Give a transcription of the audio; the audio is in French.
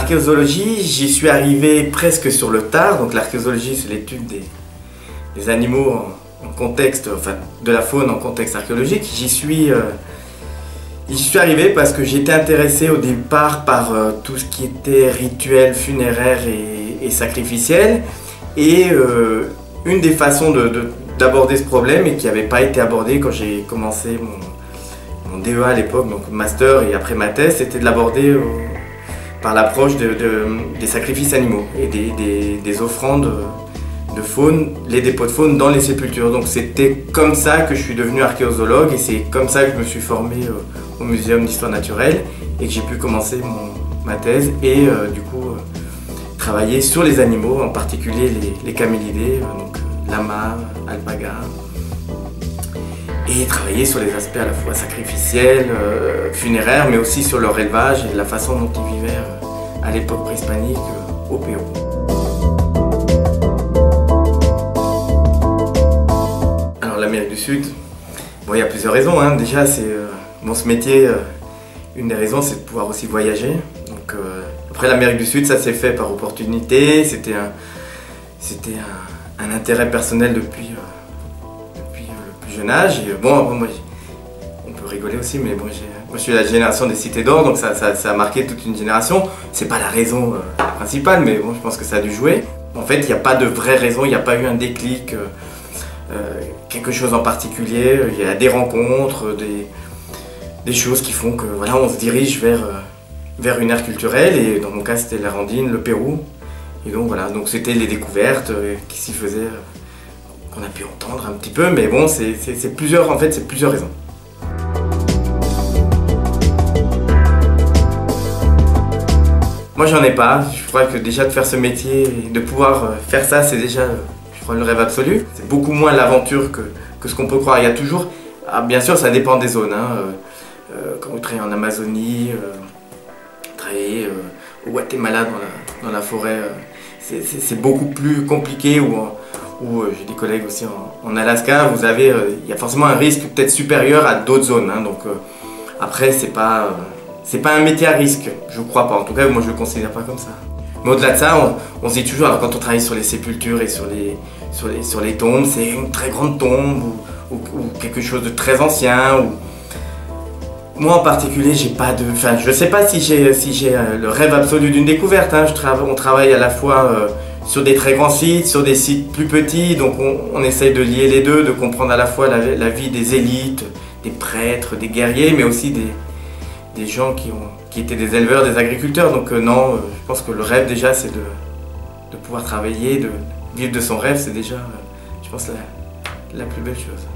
l'archéozoologie, j'y suis arrivé presque sur le tard. Donc l'archéozoologie, c'est l'étude des animaux en contexte, enfin de la faune en contexte archéologique. J'y suis arrivé parce que j'étais intéressé au départ par tout ce qui était rituel funéraire et sacrificiel. Et une des façons d'aborder ce problème, et qui n'avait pas été abordé quand j'ai commencé mon DEA à l'époque, donc master et après ma thèse, c'était de l'aborder par l'approche des sacrifices animaux et des offrandes de faune, les dépôts de faune dans les sépultures. Donc c'était comme ça que je suis devenu archéozoologue, et c'est comme ça que je me suis formé au Muséum d'Histoire Naturelle et que j'ai pu commencer ma thèse et du coup travailler sur les animaux, en particulier les camélidés, donc lamas, alpagas, et travailler sur les aspects à la fois sacrificiels, funéraires, mais aussi sur leur élevage et la façon dont ils vivaient à l'époque préhispanique au Pérou. Alors l'Amérique du Sud, bon, il y a plusieurs raisons, hein. Déjà, c'est ce métier, une des raisons, c'est de pouvoir aussi voyager. Donc, après l'Amérique du Sud, ça s'est fait par opportunité, c'était un intérêt personnel depuis le plus jeune âge. Et bon, moi, on peut rigoler aussi, mais bon, moi je suis la génération des cités d'or, donc ça a marqué toute une génération. C'est pas la raison principale, mais bon, je pense que ça a dû jouer. En fait, il n'y a pas de vraie raison, il n'y a pas eu un déclic, quelque chose en particulier. Il y a des rencontres, des choses qui font que voilà, on se dirige vers une aire culturelle, et dans mon cas c'était la Randine, le Pérou. Et donc voilà, donc c'était les découvertes qui s'y faisaient, qu'on a pu entendre un petit peu, mais bon, c'est plusieurs raisons. Moi j'en ai pas, je crois que déjà de faire ce métier, de pouvoir faire ça, c'est déjà, je crois, le rêve absolu. C'est beaucoup moins l'aventure que ce qu'on peut croire. Il y a toujours, bien sûr ça dépend des zones, hein. Quand vous travaillez en Amazonie, travailler au Guatemala dans la forêt, c'est beaucoup plus compliqué, ou j'ai des collègues aussi en Alaska, il y a forcément un risque peut-être supérieur à d'autres zones, hein. Donc après c'est pas un métier à risque, je crois pas, en tout cas moi je le considère pas comme ça. Mais au-delà de ça, on se dit toujours, alors, quand on travaille sur les sépultures et sur les tombes, c'est une très grande tombe ou quelque chose de très ancien. Moi en particulier, je sais pas si j'ai le rêve absolu d'une découverte, hein. On travaille à la fois sur des très grands sites, sur des sites plus petits, donc on essaye de lier les deux, de comprendre à la fois la vie des élites, des prêtres, des guerriers, mais aussi des gens qui étaient des éleveurs, des agriculteurs. Donc non, je pense que le rêve déjà, c'est de pouvoir travailler, de vivre de son rêve, c'est déjà, je pense, la plus belle chose.